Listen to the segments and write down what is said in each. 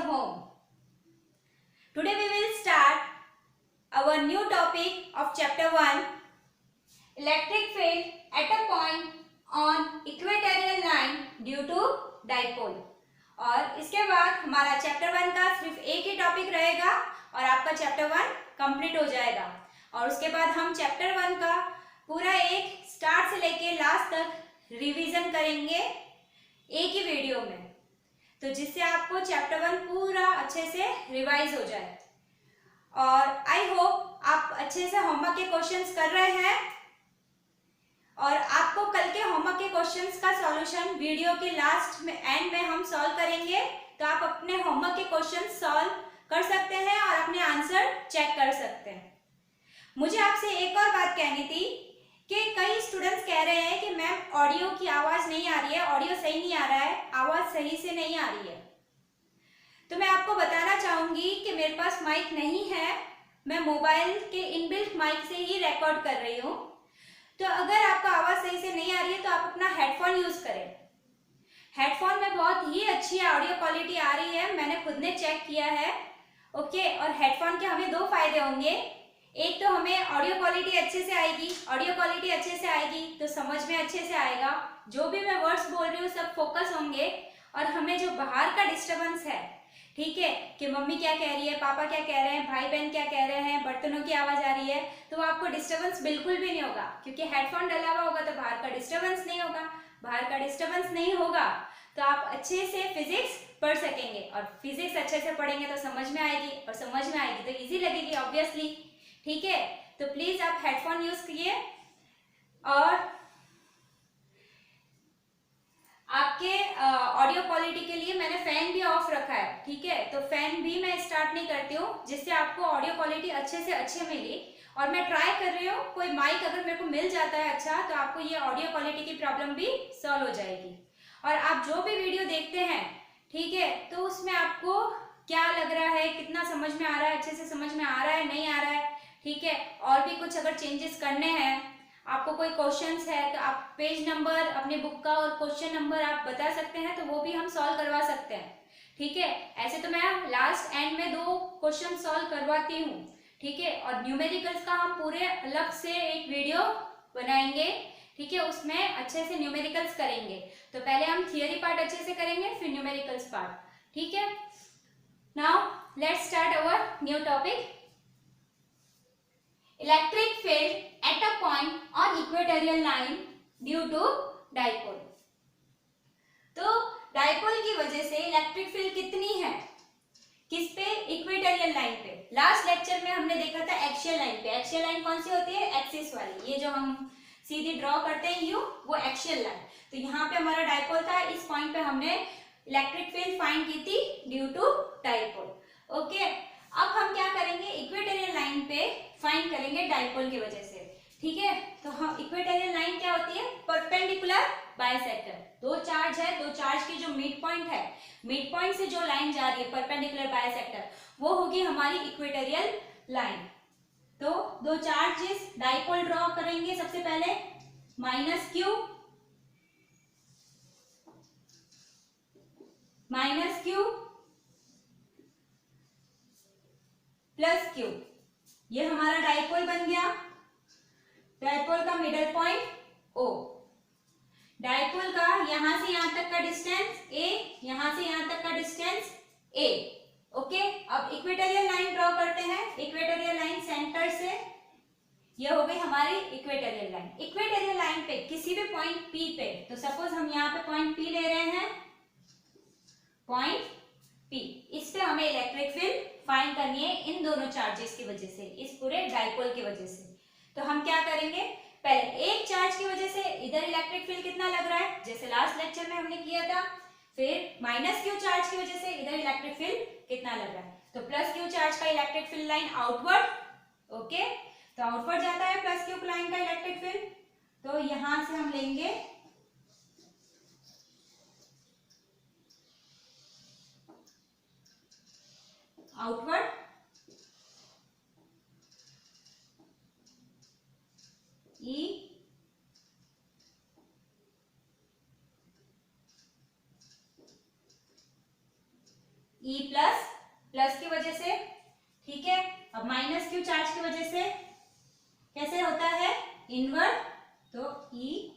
home. Today we will start our new topic of chapter 1, electric field at a point on equatorial line due to dipole. और इसके बाद हमारा chapter 1 का सिर्फ एक ही topic रहेगा और आपका चैप्टर 1 कंप्लीट हो जाएगा। और उसके बाद हम चैप्टर 1 का पूरा एक स्टार्ट से लेके लास्ट तक रिवीजन करेंगे एक ही वीडियो में, तो जिससे आपको चैप्टर 1 पूरा अच्छे से रिवाइज हो जाए। और आई होप आप अच्छे से होमवर्क के क्वेश्चंस कर रहे हैं और आपको कल के होमवर्क के क्वेश्चंस का सॉल्यूशन वीडियो के लास्ट में एंड में हम सॉल्व करेंगे, तो आप अपने होमवर्क के क्वेश्चंस सॉल्व कर सकते हैं और अपने आंसर चेक कर सकते हैं। मुझे आपसे एक और बात कहनी थी कि कई स्टूडेंट्स कह रहे हैं कि मैम ऑडियो की आवाज़ नहीं आ रही है, ऑडियो सही नहीं आ रहा है, आवाज़ सही से नहीं आ रही है। तो मैं आपको बताना चाहूँगी कि मेरे पास माइक नहीं है, मैं मोबाइल के इनबिल्ट माइक से ही रिकॉर्ड कर रही हूँ। तो अगर आपको आवाज़ सही से नहीं आ रही है तो आप अपना हेडफोन यूज़ करें। हेडफोन में बहुत ही अच्छी ऑडियो क्वालिटी आ रही है, मैंने खुद ने चेक किया है। ओके, और हेडफोन के हमें दो फायदे होंगे। एक तो हमें ऑडियो क्वालिटी अच्छे से आएगी, ऑडियो क्वालिटी अच्छे से आएगी तो समझ में अच्छे से आएगा, जो भी मैं वर्ड्स बोल रही हूँ सब फोकस होंगे। और हमें जो बाहर का डिस्टर्बेंस है, ठीक है, कि मम्मी क्या कह रही है, पापा क्या कह रहे हैं, भाई बहन क्या कह रहे हैं, बर्तनों की आवाज़ आ रही है, तो आपको डिस्टर्बेंस बिल्कुल भी नहीं होगा, क्योंकि हेडफोन डला हुआ होगा तो बाहर का डिस्टर्बेंस नहीं होगा। बाहर का डिस्टर्बेंस नहीं होगा तो आप अच्छे से फिजिक्स पढ़ सकेंगे, और फिजिक्स अच्छे से पढ़ेंगे तो समझ में आएगी, और समझ में आएगी तो इजी लगेगी ऑब्वियसली। ठीक है, तो प्लीज आप हेडफोन यूज कीजिए। और आपके ऑडियो क्वालिटी के लिए मैंने फैन भी ऑफ रखा है, ठीक है, तो फैन भी मैं स्टार्ट नहीं करती हूँ, जिससे आपको ऑडियो क्वालिटी अच्छे से अच्छे मिली। और मैं ट्राई कर रही हूँ कोई माइक अगर मेरे को मिल जाता है अच्छा, तो आपको ये ऑडियो क्वालिटी की प्रॉब्लम भी सॉल्व हो जाएगी। और आप जो भी वीडियो देखते हैं, ठीक है, तो उसमें आपको क्या लग रहा है, कितना समझ में आ रहा है, अच्छे से समझ में आ रहा है, नहीं आ रहा है, ठीक है, और भी कुछ अगर चेंजेस करने हैं, आपको कोई क्वेश्चंस है तो आप पेज नंबर अपने बुक का और क्वेश्चन नंबर आप बता सकते हैं, तो वो भी हम सॉल्व करवा सकते हैं। ठीक है, ऐसे तो मैं लास्ट एंड में 2 क्वेश्चन सॉल्व करवाती हूँ, ठीक है। और न्यूमेरिकल्स का हम पूरे अलग से एक वीडियो बनाएंगे, ठीक है, उसमें अच्छे से न्यूमेरिकल्स करेंगे। तो पहले हम थियरी पार्ट अच्छे से करेंगे, फिर न्यूमेरिकल्स पार्ट, ठीक है। Now let's start our new topic, electric field at a point on equatorial line due to dipole। तो डाइपोल की वजह से इलेक्ट्रिक फील्ड कितनी है, किस पे, इक्वेटोरियल लाइन पे। लास्ट लेक्चर में हमने देखा था एक्सियल लाइन पे। एक्सियल लाइन कौन सी होती है, एक्सिस वाली, ये जो हम सीधी ड्रॉ करते हैं यू, वो एक्सियल लाइन। तो यहाँ पे हमारा डाइपोल था, इस पॉइंट पे हमने इलेक्ट्रिक फील्ड फाइंड की थी ड्यू टू डाइपोल। ओके, अब हम क्या करेंगे, इक्वेटोरियल लाइन पे फाइंड करेंगे डाइपोल की वजह से, ठीक है। तो हम इक्वेटोरियल लाइन क्या होती है, परपेंडिकुलर बाइसेक्टर। दो चार्ज है, दो चार्ज की जो मिड पॉइंट है, मिड पॉइंट से जो लाइन जा रही है परपेंडिकुलर बाइसेक्टर, वो होगी हमारी इक्वेटोरियल लाइन। तो दो चार्जेस डाइपोल ड्रॉ करेंगे, सबसे पहले minus Q, minus Q plus Q, ये हमारा डाइपोल बन गया। डाइपोल का मिडल पॉइंट O, डाइपोल का यहां से यहां तक का डिस्टेंस A, यहां से यहां तक का डिस्टेंस A। ओके, अब इक्वेटोरियल लाइन ड्रॉ करते हैं। इक्वेटोरियल लाइन सेंटर से, ये हो गई हमारी इक्वेटोरियल लाइन। इक्वेटोरियल लाइन पे किसी भी पॉइंट P पे, तो सपोज हम यहाँ पे पॉइंट P ले रहे हैं, पॉइंट P, इस पे हमें इलेक्ट्रिक फील्ड फाइंड करनी है इन दोनों चार्जेस की वजह से, इस पूरे डाइपोल की वजह से। तो हम क्या करेंगे, पहले एक चार्ज की वजह से इधर इलेक्ट्रिक फील्ड कितना लग रहा है, जैसे लास्ट लेक्चर में हमने किया था। फिर माइनस क्यू चार्ज की वजह से इधर इलेक्ट्रिक फील्ड कितना लग रहा है, तो प्लस क्यू चार्ज का electric field line outward. Okay, तो आउटवर्ड जाता है प्लस क्यू लाइन का इलेक्ट्रिक फील्ड। तो यहां से हम लेंगे आउटवर्ड, E E प्लस कैसे होता है, इनवर्ड, तो ई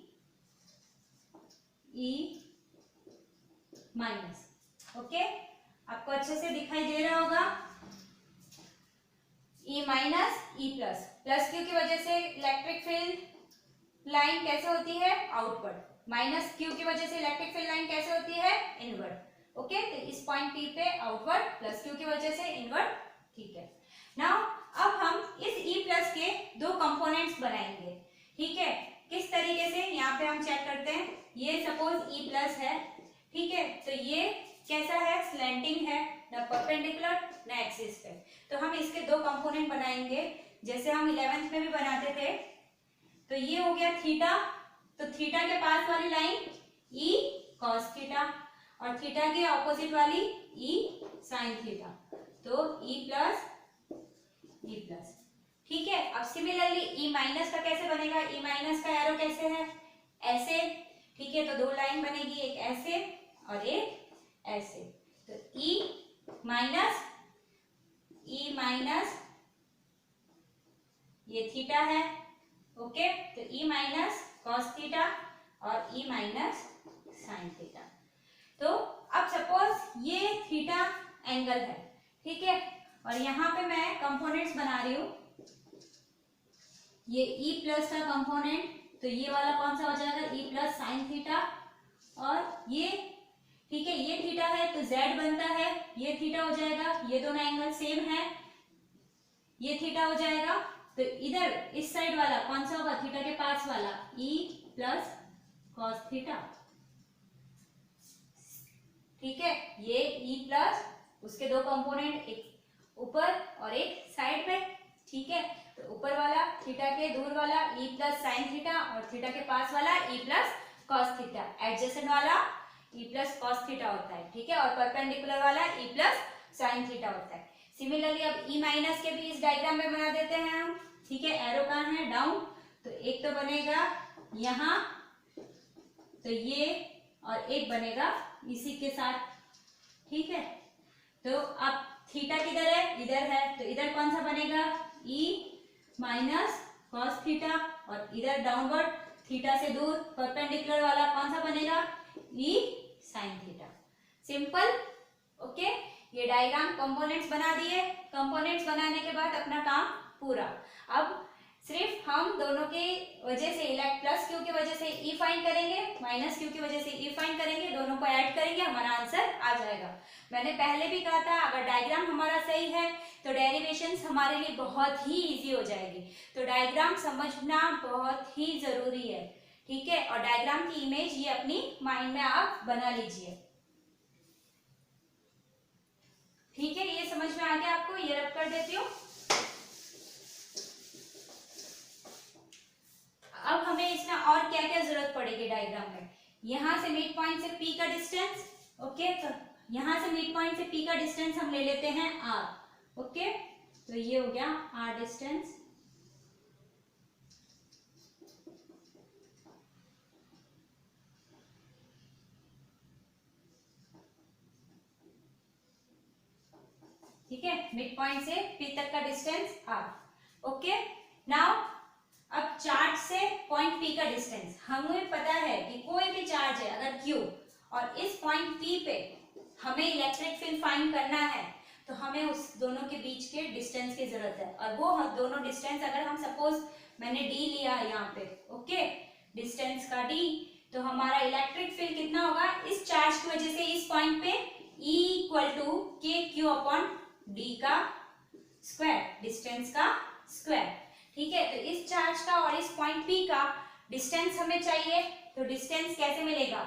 माइनस। ओके, आपको अच्छे से दिखाई दे रहा होगा, E minus E plus, plus Q की वजह से इलेक्ट्रिक फील्ड लाइन कैसे होती है, आउटवर्ड, माइनस क्यू की वजह से इलेक्ट्रिक फील्ड लाइन कैसे होती है, इनवर्ड। ओके, तो इस पॉइंट पी पे आउटवर्ड, प्लस क्यू की वजह से इनवर्ड। ठीक है, नाउ अब हम इस ई प्लस के दो कंपोनेंट्स बनाएंगे। ठीक है, किस तरीके से, यहाँ पे हम चेक करते हैं, ये सपोज ई प्लस है। ठीक है, तो ये कैसा है, स्लैंटिंग है, न परपेंडिकुलर न एक्सिस पे, तो हम इसके दो कंपोनेंट बनाएंगे, जैसे हम 11th में भी बनाते थे। तो ये हो गया थीटा, तो थीटा के पास वाली लाइन ई कॉस थीटा, और थीटा के ऑपोजिट वाली ई साइन थीटा, तो ई प्लस ई प्लस। ठीक है, अब सिमिलरली ई माइनस का कैसे बनेगा, ई माइनस का एरो कैसे है, ऐसे। ठीक है, तो दो लाइन बनेगी, एक ऐसे और एक ऐसे, तो ई माइनस ये थीटा है। ओके, तो ई माइनस कॉस थीटा और ई माइनस साइन थीटा। तो अब सपोज ये थीटा एंगल है। ठीक है, और यहाँ पे मैं कंपोनेंट्स बना रही हूँ, ये ई प्लस का कंपोनेंट, तो ये वाला कौन सा हो जाएगा, ई प्लस साइन थीटा, और ये, ठीक है, ये थीटा है तो z बनता है, ये थीटा हो जाएगा, ये दोनों एंगल सेम है, ये थीटा हो जाएगा, तो इधर इस साइड वाला कौन सा होगा, थीटा के पास वाला ई प्लस कॉस थीटा। ठीक है, ये ई प्लस, उसके दो कंपोनेंट, एक ऊपर और एक साइड में। ठीक है, तो ऊपर वाला थीटा के दूर वाला ई प्लस साइन थीटा, और थीटा के पास वाला E plus cos theta, adjacent वाला ई प्लस कॉस थीटा होता है। ठीक है, और परपेंडिकुलर वाला ई प्लस साइन थीटा होता है। सिमिलरली अब ई माइनस के भी इस डायग्राम में बना देते हैं हम। ठीक है, एरो कहाँ है, डाउन, तो एक तो बनेगा यहाँ, तो ये, और एक बनेगा इसी के साथ। ठीक है, तो अब थीटा किधर है, इधर है, तो इधर कौन सा बनेगा, ई माइनस कॉस थीटा, और इधर डाउनवर्ड थीटा से दूर परपेंडिकुलर वाला कौन सा बनेगा, ई साइन थीटा। सिंपल। ओके, ये डायग्राम कंपोनेंट्स बना दिए, कंपोनेंट्स बनाने के बाद अपना काम पूरा। अब सिर्फ हम दोनों की वजह से, प्लस क्यू की वजह से ई फाइंड करेंगे, माइनस क्यू की वजह से ई फाइंड करेंगे, दोनों को ऐड करेंगे, हमारा आंसर आ जाएगा। मैंने पहले भी कहा था, अगर डायग्राम हमारा सही है तो डेरिवेशंस हमारे लिए बहुत ही इजी हो जाएगी। तो डायग्राम समझना बहुत ही जरूरी है। ठीक है, और डायग्राम की इमेज ये अपनी माइंड में आप बना लीजिए। ठीक है, ये समझ में आ गया आपको, ये रब कर देती हूँ। अब हमें इसमें और क्या क्या जरूरत पड़ेगी डायग्राम में, यहां से मिड पॉइंट से पी का डिस्टेंस। ओके, तो यहां से मिड पॉइंट से पी का डिस्टेंस हम ले लेते हैं आर। ओके, तो ये हो गया आर डिस्टेंस। ठीक है, मिड पॉइंट से पी तक का डिस्टेंस आर। ओके, नाउ अब चार्ज से पॉइंट पी का डिस्टेंस, हमें पता है कि कोई भी चार्ज है अगर क्यू, और इस पॉइंट पी पे हमें इलेक्ट्रिक फील्ड फाइंड करना है, तो हमें उस दोनों के बीच के डिस्टेंस की जरूरत है। और वो दोनों डिस्टेंस, अगर हम सपोज मैंने डी लिया है यहाँ पे, ओके, डिस्टेंस का डी, तो हमारा इलेक्ट्रिक फील्ड कितना होगा, इस चार्ज की वजह से इस पॉइंट पे E इक्वल टू के क्यू अपॉन डी का स्क्वायर, डिस्टेंस का स्क्वायर। ठीक है, तो इस चार्ज का और इस पॉइंट पी का डिस्टेंस हमें चाहिए, तो डिस्टेंस कैसे मिलेगा,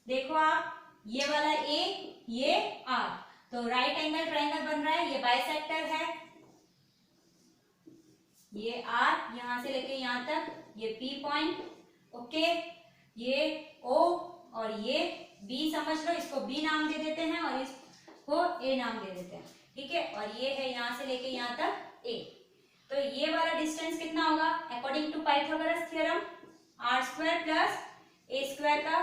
देखो आप, ये वाला ए, ये आर, तो राइट एंगल ट्रायंगल बन रहा है, ये बाइसेक्टर है, ये आर यहां से लेके यहां तक, ये पी पॉइंट, ओके, ये ओ और ये बी समझ लो, इसको बी नाम दे देते हैं और इसको ए नाम दे देते हैं। ठीक है, और ये है यहां से लेके यहां तक ए, तो ये वाला डिस्टेंस कितना होगा, according to Pythagoras theorem, r square plus A square का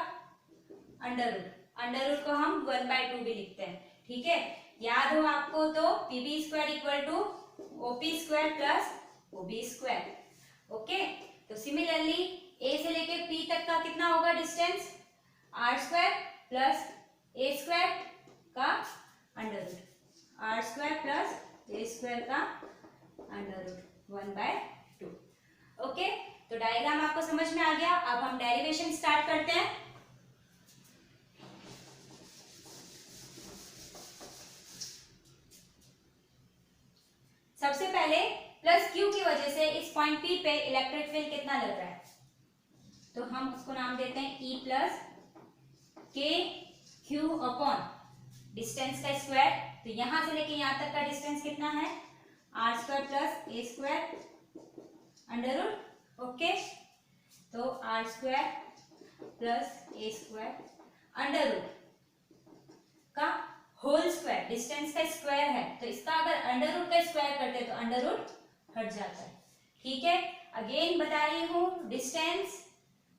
अंडर रूट। अंडर रूट को हम 1/2 भी लिखते हैं, ठीक है। याद हो आपको तो pb² equal to op² plus ob²। Okay, तो सिमिलरली a से लेके p तक का कितना होगा डिस्टेंस, r² प्लस a² का under root, r² plus a² का अंडर रूट 1/2। ओके, तो डायग्राम आपको समझ में आ गया। अब हम डेरिवेशन स्टार्ट करते हैं। सबसे पहले प्लस क्यू की वजह से इस पॉइंट पी पे इलेक्ट्रिक फील्ड कितना लग रहा है, तो हम उसको नाम देते हैं E प्लस के क्यू अपॉन डिस्टेंस का स्क्वायर। तो यहां से लेके यहां तक का डिस्टेंस कितना है, r² plus a² under root. Okay, तो r² plus a² under root का होल स्क्वायर, डिस्टेंस का स्क्वायर है, तो इसका अगर अंडर रूट का स्क्वायर करते हैं तो अंडर रूट हट जाता है, ठीक है। अगेन बता रही हूं, डिस्टेंस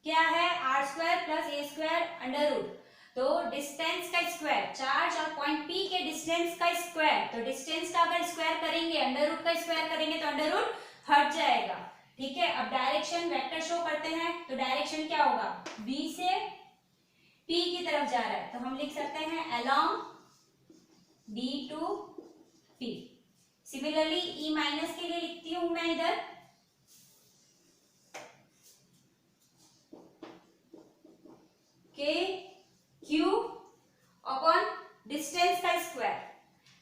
क्या है, r² plus a² under root, तो डिस्टेंस का स्क्वायर, चार्ज और पॉइंट P के डिस्टेंस का स्क्वायर, तो डिस्टेंस का अगर स्क्वायर करेंगे, अंडर रूट का स्क्वायर करेंगे तो अंडर रूट हट जाएगा, ठीक है। अब डायरेक्शन वेक्टर शो करते हैं, तो डायरेक्शन क्या होगा, B से P की तरफ जा रहा है, तो हम लिख सकते हैं along D to P। Similarly E minus के लिए लिखती हूं मैं इधर के क्यू अपॉन डिस्टेंस का स्क्वायर,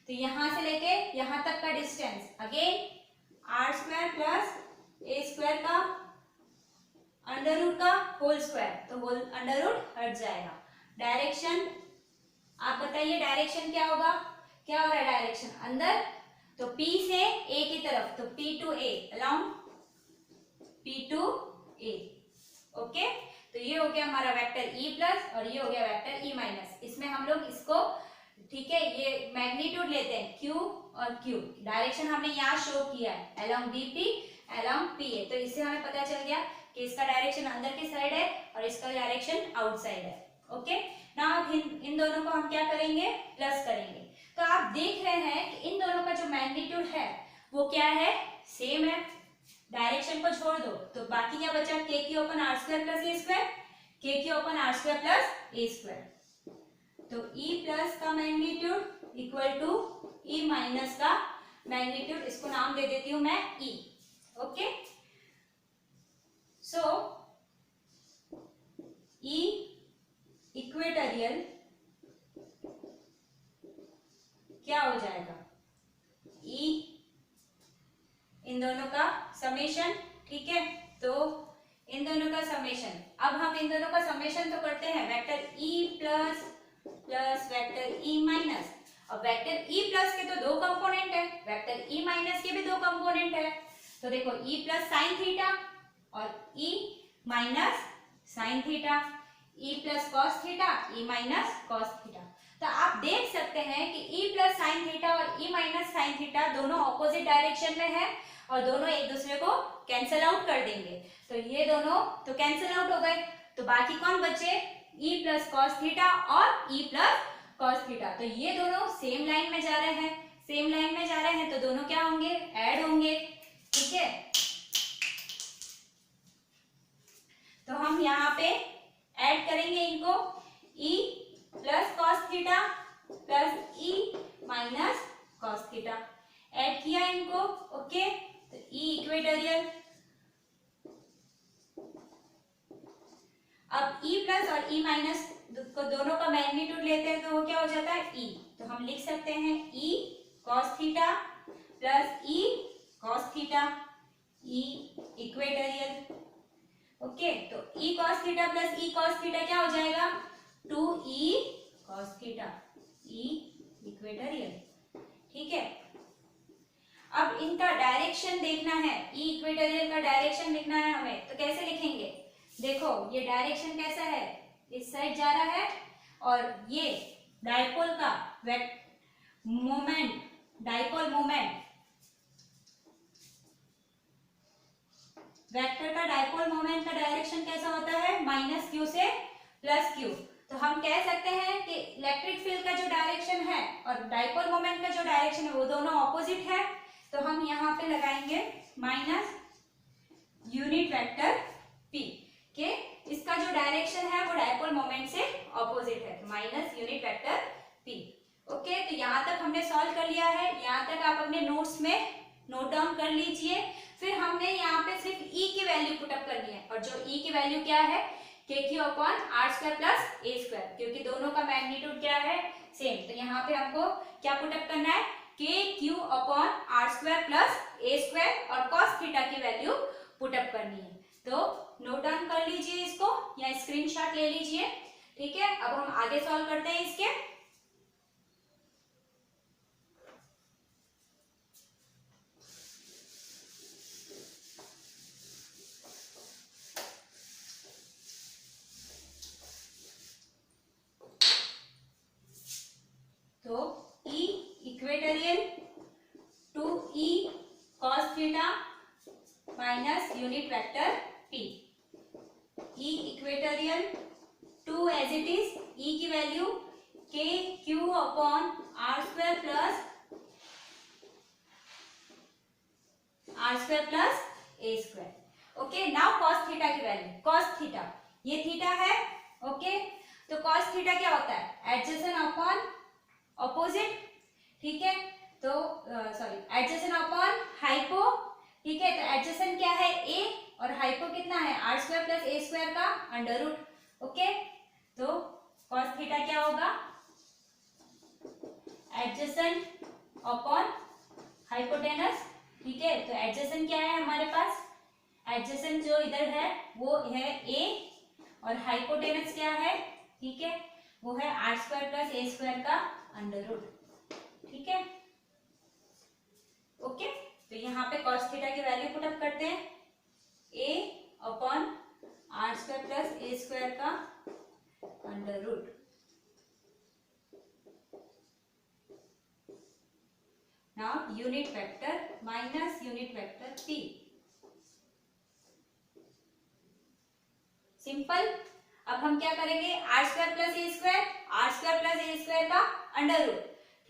तो यहां से लेके यहां तक का distance, again r² plus a² का अंडर रूट का होल स्क्वायर, तो होल अंडर रूट हट जाएगा। डायरेक्शन आप बताइए, डायरेक्शन क्या होगा, क्या हो रहा है डायरेक्शन अंदर, तो P से A की तरफ, तो P to A along P to A। Okay, तो ये हो गया हमारा वेक्टर E प्लस और ये हो गया वेक्टर E माइनस। इसमें हम लोग इसको, ठीक है, ये मैग्नीट्यूड लेते हैं Q और Q, डायरेक्शन हमने यहाँ शो किया है अलोंग BP अलोंग PA, तो इससे हमें पता चल गया कि इसका डायरेक्शन अंदर की साइड है और इसका डायरेक्शन आउटसाइड है। ओके, नाउ इन दोनों को हम क्या करेंगे, प्लस करेंगे। तो आप देख रहे हैं कि इन दोनों का जो मैग्नीट्यूड है वो क्या है, सेम है। डायरेक्शन को छोड़ दो तो बाकी क्या बचा, के क्यू अपन r² प्लस a², के क्यू अपन r² प्लस a²। तो E प्लस का magnitude equal to E minus का मैग्नीट्यूड, इसको नाम दे देती हूं मैं E। Okay, so E equatorial क्या हो जाएगा, E इन दोनों का समेशन, ठीक है। तो इन दोनों का समेशन, अब हम इन दोनों का समेशन तो करते हैं, vector E plus plus vector E minus. अब वेक्टर E प्लस के तो दो कंपोनेंट है, वेक्टर E माइनस के भी दो कंपोनेंट है, तो देखो E प्लस साइन थीटा और E minus sine theta, E plus cos theta, E minus cos theta. तो आप देख सकते हैं कि E प्लस साइन थीटा और E माइनस साइन थीटा दोनों ऑपोजिट डायरेक्शन में है और दोनों एक दूसरे को कैंसिल आउट कर देंगे, तो ये दोनों तो कैंसिल आउट हो गए, तो बाकी कौन बचे, E प्लस कॉस थीटा और E प्लस कॉस थीटा। तो ये दोनों सेम लाइन में जा रहे हैं, सेम लाइन में जा रहे हैं, तो दोनों क्या होंगे, ऐड होंगे, ठीक है। तो हम यहाँ पे ऐड करेंगे इनको, E plus cos theta plus E minus cos theta, add किया इनको। ओके, तो E इक्वेटोरियल, अब E प्लस और E माइनस को दोनों का मैग्नीट्यूड लेते हैं तो वो क्या हो जाता है, E। तो हम लिख सकते हैं E cos theta plus E cos theta, E equatorial. Okay, तो E cos theta plus E cos theta क्या हो जाएगा, 2E cos theta, E equatorial, ठीक है। अब इनका डायरेक्शन देखना है, E इक्वेटोरियल का डायरेक्शन लिखना है हमें, तो कैसे लिखेंगे, देखो ये डायरेक्शन कैसा है, इस साइड जा रहा है और ये डाइपोल का मोमेंट, डाइपोल मोमेंट, वेक्टर का डाइपोल मोमेंट का डायरेक्शन कैसा होता है, माइनस क्यू से प्लस क्यू। तो हम कह सकते हैं कि इलेक्ट्रिक फील्ड का जो डायरेक्शन है और डाइपोल मोमेंट का जो डायरेक्शन है वो दोनों ऑपोजिट है। तो हम यहाँ पे लगाएंगे माइनस यूनिट वेक्टर P के इसका जो डायरेक्शन है वो डाइपोल मोमेंट से ऑपोजिट है, तो minus unit vector P। Okay, तो यहाँ तक हमने सॉल्व कर लिया है। यहाँ तक आप अपने नोट्स में नोट डाउन कर लीजिए। फिर हमने यहाँ पे सिर्फ E की वैल्यू पुटअप करनी है, और जो E की वैल्यू क्या है, KQ upon are square plus A square, क्योंकि दोनों का मैग्नीट्यूड क्या है, सेम। तो यहाँ पे हमको क्या पुटअप करना है, KQ upon are square plus A square और कॉस थीटा की वैल्यू पुटअप करनी है। तो नोट डाउन कर लीजिए इसको या स्क्रीनशॉट ले लीजिए। ठीक है, अब हम आगे सॉल्व करते हैं इसके। तो E equatorial to E cos theta minus unit vector P। E equatorial to as it is E की value KQ upon are square plus A square. Okay, now cos theta की वैल्यू, cos थीटा ये theta है। Okay, तो cos theta क्या होता है, adjacent upon opposite. ठीक है, तो सॉरी एडजेसेंट अपॉन हाइपो। ठीक है, तो एडजेसेंट क्या है a और हाइपो कितना है, are square plus A square का अंडर रूट। ओके, तो cos थीटा क्या होगा, एडजेसेंट अपॉन हाइपोटेनस। ठीक है, तो एडजेसेंट क्या है हमारे पास, एडजेसेंट जो इधर है वो है a और हाइपोटेनस क्या है, ठीक है, वो है are square plus A square का अंडर रूट। ठीक है, ओके, तो यहाँ पे cos थीटा की वैल्यू पुट अप करते हैं, a upon are square plus A square का under root. Now unit vector minus unit vector P। Simple. अब हम क्या करेंगे, आर स्क्वायर प्लस ए स्क्वायर, आर स्क्वायर प्लस ए स्क्वायर का अंडर रूट।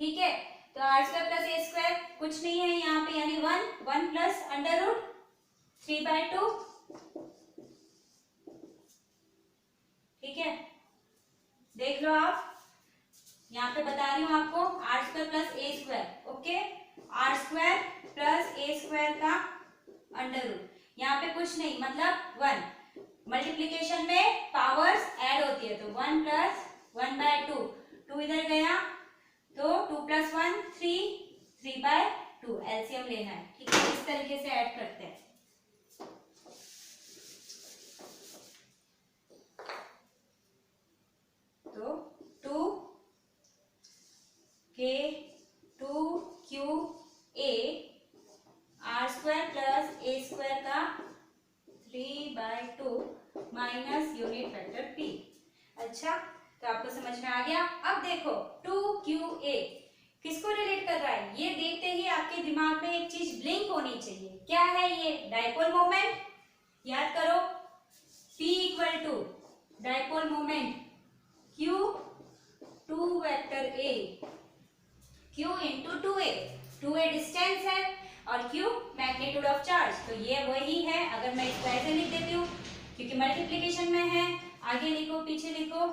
ठीक है, तो आर स्क्वायर प्लस ए स्क्वायर कुछ नहीं है यहाँ पे, यानी 1 प्लस अंडर रूट 3/2। ठीक है, देख लो आप, यहाँ पे बता रही हूँ आपको, आर स्क्वायर प्लस ए square. Okay, r square plus ए स्क्वायर का अंडर रूट, यहाँ पे कुछ नहीं मतलब 1। मल्टीप्लीकेशन में पावर्स ऐड होती है, तो 1 प्लस 1/2, 2 इधर गया तो 2 + 1 3, 3/2 एलसीएम लेना है। ठीक है, इस तरीके से ऐड करते हैं। तो 2k2qa आर स्क्वायर प्लस ए स्क्वायर का 3/2 माइनस यूनिट वेक्टर P। अच्छा, तो आपको समझ में आ गया। अब देखो 2qa किसको रिलेट कर रहा है, ये देखते ही आपके दिमाग में एक चीज ब्लिंक होनी चाहिए। क्या है ये, डाइपोल मोमेंट। याद करो, P equal to dipole moment Q 2 vector A, Q into 2a, 2a distance है और Q मैग्नीट्यूड ऑफ चार्ज। तो ये वही है, अगर मैं इसको ऐसे लिख देती हूँ क्योंकि मल्टीप्लीकेशन में है, आगे लिखो पीछे लिखो।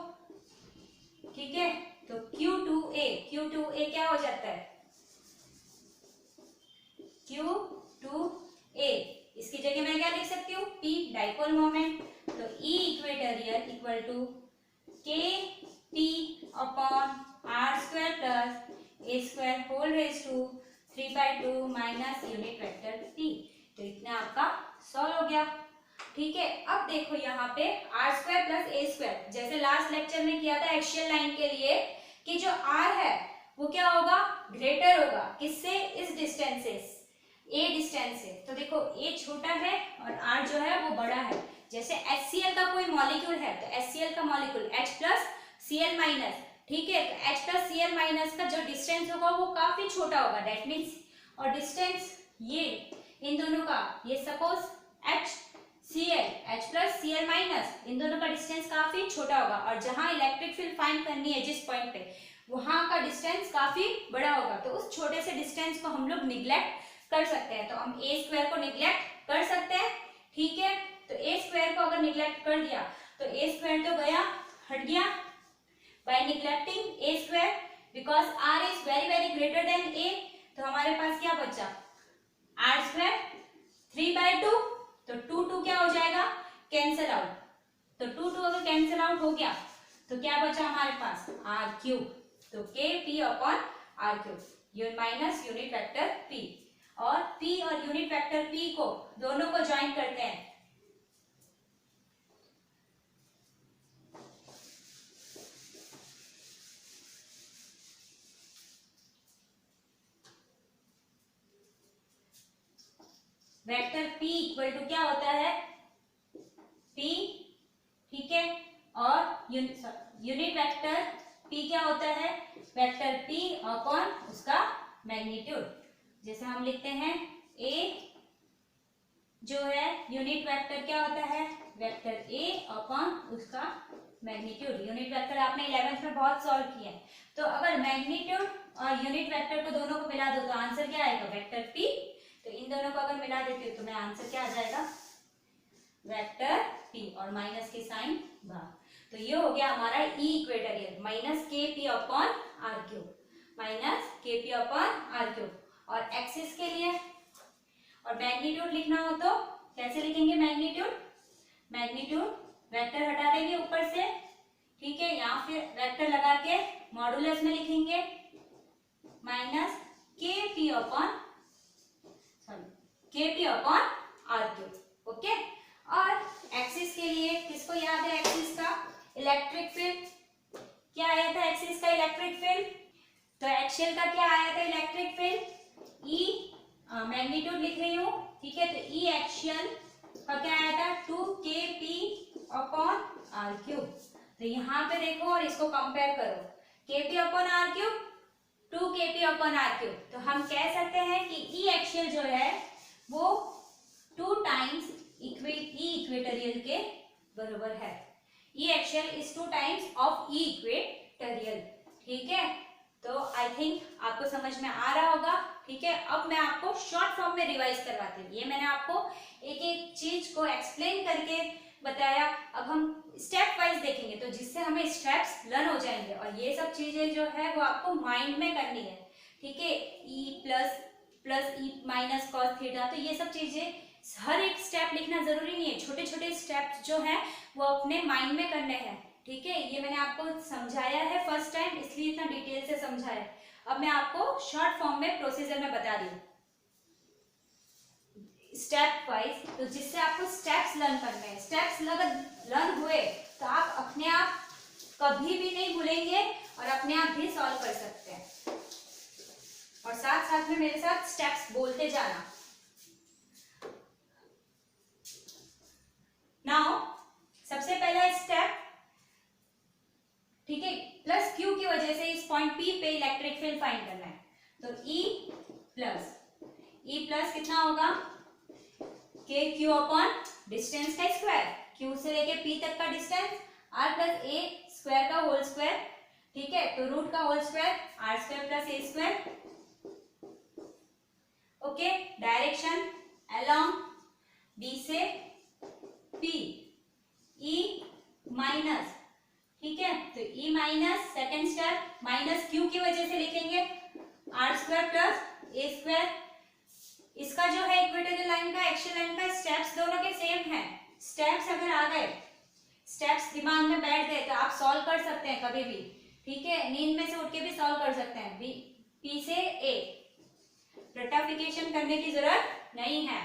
ठीक है, तो Q2a क्या हो जाता है, Q2a, इसकी जगह मैं क्या लिख सकती हूँ, P डाइपोल मोमेंट। तो E equatorial equal to KP upon are square plus A square whole raise to 3/2 minus unit vector P। तो इतना आपका सॉल्व हो गया। ठीक है, अब देखो यहाँ पे आर स्क्वायर प्लस ए स्क्वायर, जैसे लास्ट लेक्चर में किया था एक्सियल लाइन के लिए, कि जो आर है वो क्या होगा, ग्रेटर होगा किससे, इस डिस्टेंस से, ए डिस्टेंस से। तो देखो ए छोटा है और आर जो है वो बड़ा है। जैसे HCl का कोई मॉलिक्यूल है तो HCl का मॉलिक्यूल H प्लस Cl-। ठीक है, तो H प्लस Cl- का जो डिस्टेंस होगा वो काफी छोटा होगा, दैट मीन्स, और डिस्टेंस ये इन दोनों का, ये suppose Cl H plus Cl minus, इन दोनों का डिस्टेंस काफी छोटा होगा और जहां इलेक्ट्रिक फील्ड फाइंड करनी है जिस पॉइंट पे, वहां का डिस्टेंस काफी बड़ा होगा, तो उस छोटे से डिस्टेंस को हम लोग निग्लेक्ट कर सकते हैं। तो हम ए स्क्वायर को निग्लेक्ट कर सकते हैं, ठीक है। तो ए स्क्वायर को अगर निग्लेक्ट कर दिया तो ए स्क्वायर तो गया, हट गया, by neglecting A square, because R is very very greater than A, तो हमारे पास क्या बचा, आर स्क्वायर 3/2, तो 2 क्या हो जाएगा, कैंसिल आउट, तो 2 अगर कैंसिल आउट हो गया तो क्या बचा हमारे पास, आर क्यूब, तो k p upon r cube minus unit vector p, और पी और यूनिट वेक्टर पी को दोनों को ज्वाइन करते हैं, वेक्टर P इक्वल टू क्या होता है, P, ठीक है, और यूनिट वेक्टर P क्या होता है, वेक्टर P अपॉन उसका मैग्नीट्यूड, जैसे हम लिखते हैं A जो है यूनिट वेक्टर क्या होता है, वेक्टर A अपॉन उसका मैग्नीट्यूड। यूनिट वेक्टर आपने 11th में बहुत सॉल्व किया है, तो अगर मैग्नीट्यूड और यूनिट वेक्टर को दोनों को मिला दो तो आंसर क्या आएगा, वेक्टर P, तो इन दोनों को अगर मिला देती हूँ तो मेरा आंसर क्या आ जाएगा, वेक्टर P, और माइनस के साइन बाहर, तो ये हो गया हमारा E equatorial, minus k p upon r cube, minus k p upon r cube, और एक्सिस के लिए और मैग्नीट्यूड लिखना हो तो कैसे लिखेंगे, मैग्नीट्यूड, मैग्नीट्यूड वेक्टर हटा देंगे ऊपर से, ठीक है, या फिर वेक्टर लगा के मॉडुलस में लिखेंगे, minus k p upon Kp upon r cube, okay. और एक्सिस के लिए किसको याद है, एक्सिस का इलेक्ट्रिक फील्ड क्या आया था, एक्सिस का इलेक्ट्रिक फील्ड, तो एक्सियल का क्या आया था इलेक्ट्रिक फील्ड, ई, मैग्नीट्यूड लिख रही हूँ, ठीक है, तो ई एक्सियल का क्या आया था, 2Kp अपॉन आर क्यूब, तो यहाँ पे देखो और इसको कंपेयर करो, Kp upon r cube 2Kp upon r cube, तो हम कह सकते हैं कि ई एक्सियल जो है वो 2 टाइम्स ई इक्वेटोरियल के बराबर है, E axial is 2 times of E equatorial, ठीक है। तो आई थिंक आपको समझ में आ रहा होगा, ठीक है। अब मैं आपको शॉर्ट फॉर्म में रिवाइज करवाती हूँ, ये मैंने आपको एक एक चीज को एक्सप्लेन करके बताया, अब हम स्टेप वाइज देखेंगे तो जिससे हमें स्टेप्स लर्न हो जाएंगे, और ये सब चीजें जो है वो आपको माइंड में करनी है, ठीक है, E plus E minus cos theta, तो ये सब चीजें हर एक स्टेप लिखना जरूरी नहीं है, छोटे छोटे स्टेप्स जो है वो अपने माइंड में करने हैं, ठीक है। ये मैंने आपको समझाया है फर्स्ट टाइम, इसलिए इतना डिटेल से समझाया, अब मैं आपको शॉर्ट फॉर्म में प्रोसीजर में बता रही हूँ स्टेप वाइज, तो जिससे आपको स्टेप्स लर्न करने हैं, स्टेप्स लर्न हुए तो आप अपने आप कभी भी नहीं भूलेंगे और अपने आप भी सॉल्व कर सकते हैं, और साथ साथ में मेरे साथ स्टेप्स बोलते जाना। नाउ सबसे पहला स्टेप, ठीक है, प्लस क्यू की वजह से इस पॉइंट पी पे इलेक्ट्रिक फील्ड फाइंड करना है, तो ई प्लस कितना होगा, के क्यू अपॉन डिस्टेंस का स्क्वायर, क्यू से लेके पी तक का डिस्टेंस, आर प्लस ए स्क्वायर का होल स्क्वायर, ठीक है, तो रूट का whole square R square plus ए square, okay. Direction along B से पी, ई माइनस, ठीक है, तो E minus second step minus Q की वजह से लिखेंगे are square plus A square, इसका जो है इक्वेटोरियल लाइन का एक्सियल लाइन का स्टेप्स दोनों के सेम है, स्टेप्स अगर आ गए, स्टेप्स दिमाग में बैठ गए तो आप सॉल्व कर सकते हैं कभी भी, ठीक है, नींद में से उठ के भी सॉल्व कर सकते हैं, पी से ए, रटाफिकेशन करने की जरूरत नहीं है,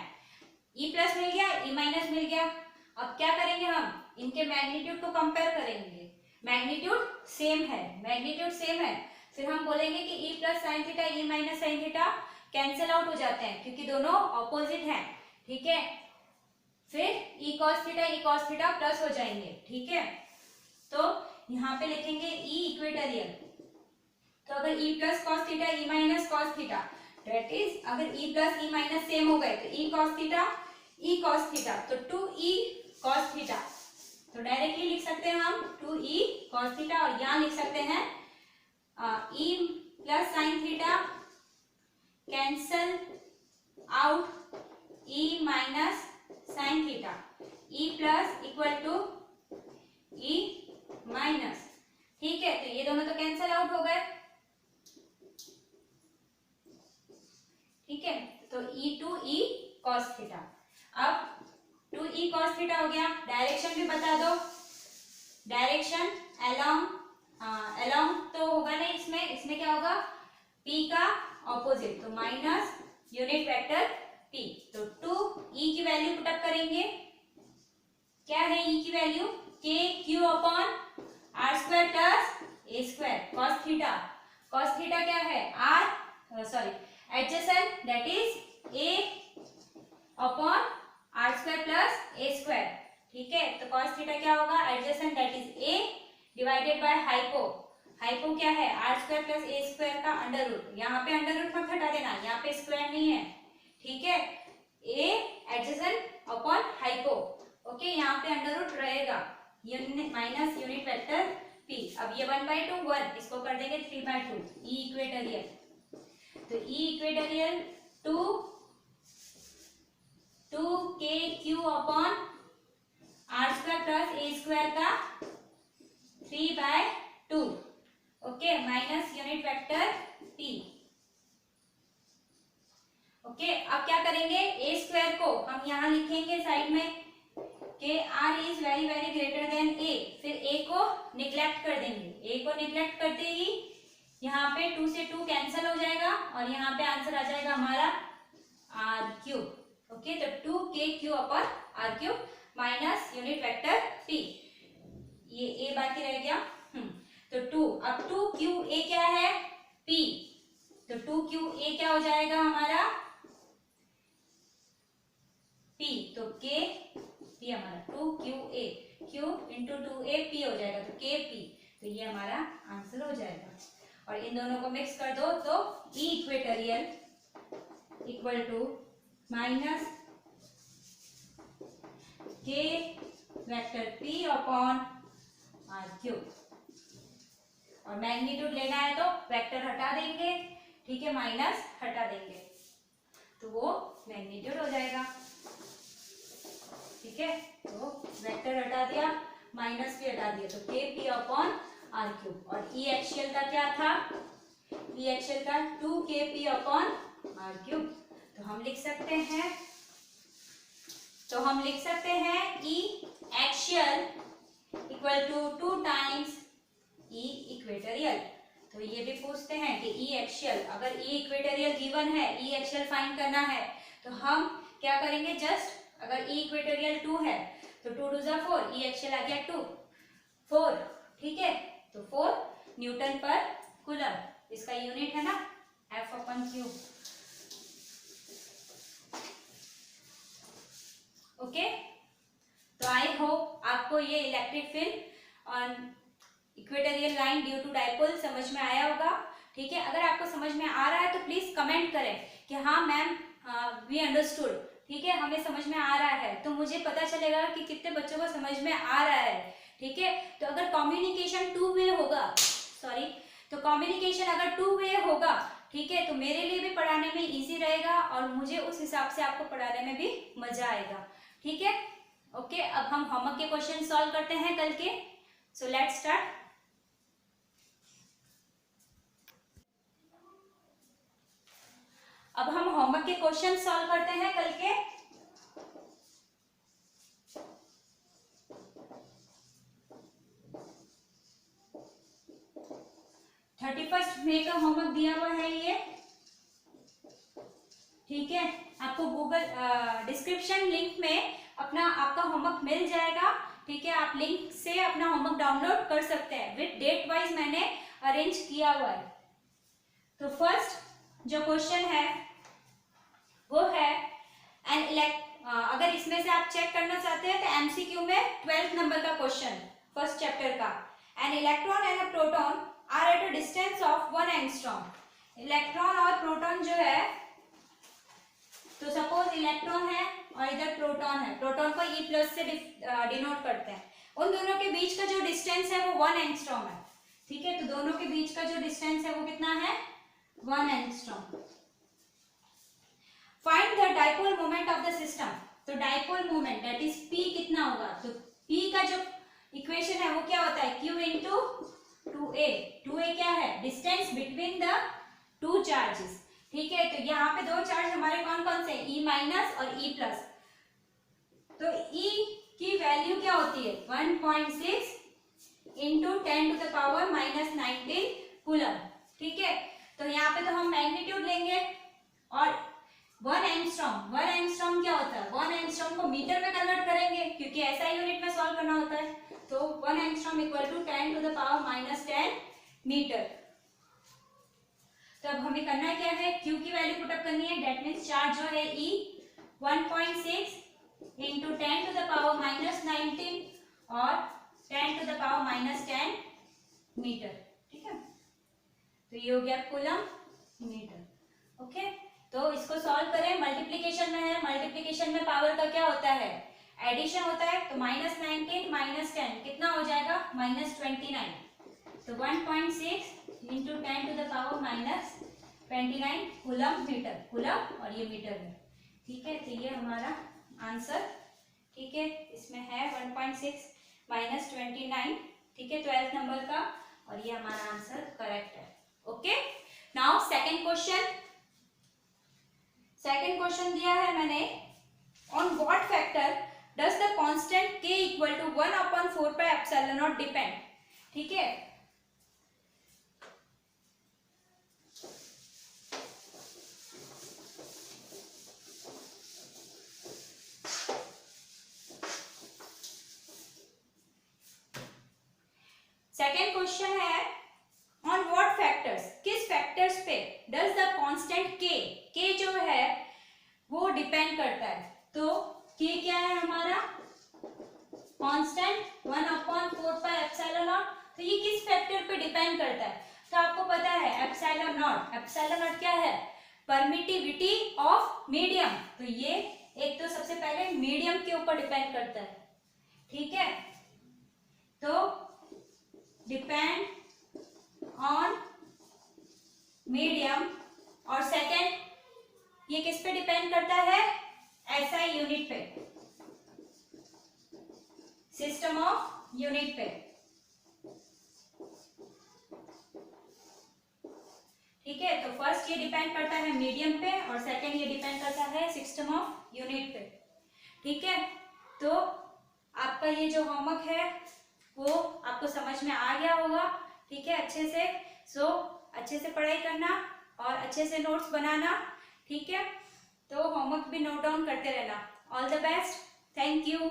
ई प्लस मिल गया, ई माइनस मिल गया, अब क्या करेंगे हम इनके मैग्नीट्यूड को कंपेयर करेंगे, मैग्नीट्यूड सेम है, मैग्नीट्यूड सेम है, फिर हम बोलेंगे कि E plus sine theta E minus sine theta cancel out हो जाते हैं क्योंकि दोनों ऑपोजिट हैं, ठीक है, फिर ई कॉस थीटा प्लस हो जाएंगे, ठीक है, तो यहाँ पे लिखेंगे ई इक्वेटोरियल, तो अगर E plus cos theta E minus cos theta, that is अगर E plus E minus same हो गए तो E cos theta E cos theta, तो 2e कॉस थीटा, तो डायरेक्टली लिख सकते हैं हम 2e कॉस थीटा, और यहाँ लिख सकते हैं e plus sine theta, cancel out e minus sine theta, e plus equal to e minus, ठीक है। तो ये दोनों तो कैंसल आउट हो गए, ठीक है। तो e cos थीटा, अब 2e cos थीटा हो गया। डायरेक्शन भी बता दो, डायरेक्शन अलोंग तो होगा नहीं, इसमें क्या होगा, p का ऑपोजिट, तो माइनस यूनिट वेक्टर p, तो 2e की वैल्यू पुटअप करेंगे, क्या है e की value, k q upon r square plus a square, cos theta क्या है, adjacent that is a upon r square plus a square, ठीक है। तो cos थीटा क्या होगा, adjacent that is a divided by hypo क्या है, r square plus a square का अंडर रूट, यहाँ पे अंडर रूट मत हटा देना, यहाँ पे स्क्वायर नहीं है, ठीक है। a adjacent upon hypo, okay, यहाँ पे अंडर रूट रहेगा, माइनस यूनिट वेक्टर p, अब ये 1/2 1, इसको कर देंगे 3/2, e इक्वेटोरियल, तो e equatorial 2k q upon r square plus a square का 3/2, okay, minus unit vector p, okay. अब क्या करेंगे, a स्क्वायर को हम यहाँ लिखेंगे साइड में कि r is very very greater then a, फिर a को निग्लेक्ट कर देंगे, a को निग्लेक्ट करते ही यहाँ पे 2 से 2 कैंसिल हो जाएगा, और यहाँ पे आंसर आ जाएगा हमारा r क्यूब, ओके। तो 2k Q upon r cube minus unit vector p, ये a बाकी रह गया, तो 2, अब 2qa क्या है, p, तो 2qa क्या हो जाएगा हमारा p, तो k p हमारा 2qa, q into 2a p हो जाएगा, तो kp, तो ये हमारा आंसर हो जाएगा। और इन दोनों को मिक्स कर दो, तो e equatorial equal to minus k vector p upon r cube, और मैग्नीट्यूड लेना है तो वेक्टर हटा देंगे, ठीक है, माइनस हटा देंगे, तो वो मैग्नीट्यूड हो जाएगा, ठीक है। तो वेक्टर हटा दिया, माइनस भी हटा दिया, तो k p upon r cube, और ई एक्सियल का क्या था, ई एक्सियल का 2kp अपॉन आर क्यूब, तो हम लिख सकते हैं E axial equal to 2 times E equatorial. तो ये भी पूछते हैं कि ई एक्सियल, अगर ई इक्वेटोरियल गिवन है, ई एक्सियल फाइंड करना है, तो हम क्या करेंगे, जस्ट अगर ई इक्वेटोरियल 2 है तो 2 2 जा 4, ई एक्सियल आ गया 2 4, ठीक है। तो 4 न्यूटन पर कूलम, इसका यूनिट है ना F अपन क्यू, ओके। तो आई होप आपको ये electric field on equatorial line due to dipole समझ में आया होगा, ठीक है। अगर आपको समझ में आ रहा है तो प्लीज कमेंट करें कि हाँ मैम वी अंडरस्टूड, ठीक है, हमें समझ में आ रहा है, तो मुझे पता चलेगा कि कितने बच्चों को समझ में आ रहा है, ठीक है। तो अगर कम्युनिकेशन 2 वे होगा, तो कम्युनिकेशन अगर 2 वे होगा, ठीक है, तो मेरे लिए भी पढ़ाने में इजी रहेगा और मुझे उस हिसाब से आपको पढ़ाने में भी मजा आएगा, ठीक है, ओके। अब हम होमवर्क के क्वेश्चन सॉल्व करते हैं कल के, सो लेट्स स्टार्ट। अब हम होमवर्क के क्वेश्चन सॉल्व करते हैं कल के। 31 मई का होमवर्क दिया हुआ है ये, ठीक है। आपको गूगल डिस्क्रिप्शन लिंक में आपका होमवर्क मिल जाएगा, ठीक है। आप लिंक से अपना होमवर्क डाउनलोड कर सकते हैं, विद डेट वाइज मैंने अरेंज किया हुआ है। तो फर्स्ट जो क्वेश्चन है वो है अगर इसमें से आप चेक करना चाहते हैं तो एमसीक्यू में 12th नंबर का क्वेश्चन, फर्स्ट चैप्टर का, an electron and a proton are at a distance of 1 angstrom. Electron और प्रोटॉन जो है, तो सपोज इलेक्ट्रॉन है और इधर प्रोटॉन है, प्रोटॉन को E प्लस से डिनोट करते हैं। उन दोनों के बीच का जो डिस्टेंस है वो 1 एंगस्ट्रॉम है, ठीक है। तो दोनों के बीच का जो डिस्टेंस है वो कितना है, 1 angstrom. Find the dipole moment of the system. तो dipole moment that is P कितना होगा, तो P का जो इक्वेशन है वो क्या होता है, Q इंटू 2A। 2A क्या है, distance between the two charges, ठीक है। तो यहाँ पे दो चार्ज हमारे कौन कौन से, E माइनस और E प्लस। तो E की वैल्यू क्या होती है, 1.6 into 10 to the power minus 19 coulomb, ठीक है। तो यहाँ पे तो हम मैग्नीट्यूड लेंगे और 1 एंगस्ट्रॉम क्या होता है, 1 एंगस्ट्रॉम को मीटर में कन्वर्ट करेंगे क्योंकि ऐसा यूनिट में सॉल्व करना होता है। तो 1 angstrom equal to 10 to the power minus 10 metre. तो अब हमें करना क्या है, Q की वैल्यू पुट अप करनी है, दैट मीन्स चार्ज जो है E 1.6 into 10 to the power minus 19 और 10 to the power minus 10 metre, ठीक है। तो ये हो गया कूलम मीटर, ओके। तो इसको सॉल्व करें, मल्टीप्लीकेशन में है, मल्टीप्लीकेशन में पावर का क्या होता है, एडिशन होता है। तो माइनस 19 माइनस 10 कितना हो जाएगा, माइनस 29। तो 1.6 into 10 to the power minus 29 coulomb metre, coulomb और ये मीटर में, ठीक है। तो ये हमारा आंसर, ठीक है, इसमें है 1.6 माइनस 29, ठीक है, 12th नंबर का, और ये हमारा आंसर करेक्ट है, ओके। नाउ सेकंड क्वेश्चन दिया है मैंने, on what factor does the constant k equal to 1/4 pi epsilon naught depend, ठीक है। सेकेंड क्वेश्चन है, ऑन व्हाट फैक्टर्स, किस फैक्टर्स पे डज द कांस्टेंट k जो है वो डिपेंड करता है। तो k क्या है हमारा, कांस्टेंट 1/4 पाई एप्सिलॉन नॉट। तो ये किस फैक्टर पे डिपेंड करता है, तो आपको पता है एप्सिलॉन नॉट क्या है, परमिटिविटी ऑफ मीडियम। तो ये एक तो सबसे पहले मीडियम के ऊपर डिपेंड करता है, ठीक है। तो डिपेंड ऑन मीडियम, और सेकेंड ये किस पे डिपेंड करता है, SI यूनिट पे, सिस्टम ऑफ यूनिट पे, ठीक है। तो फर्स्ट ये डिपेंड करता है मीडियम पे और सेकेंड ये डिपेंड करता है सिस्टम ऑफ यूनिट पे, ठीक है। तो आपका ये जो होमवर्क है वो आपको समझ में आ गया होगा, ठीक है, अच्छे से। सो अच्छे से पढ़ाई करना और अच्छे से नोट्स बनाना, ठीक है। तो होमवर्क भी नोट डाउन करते रहना। All the best, thank you.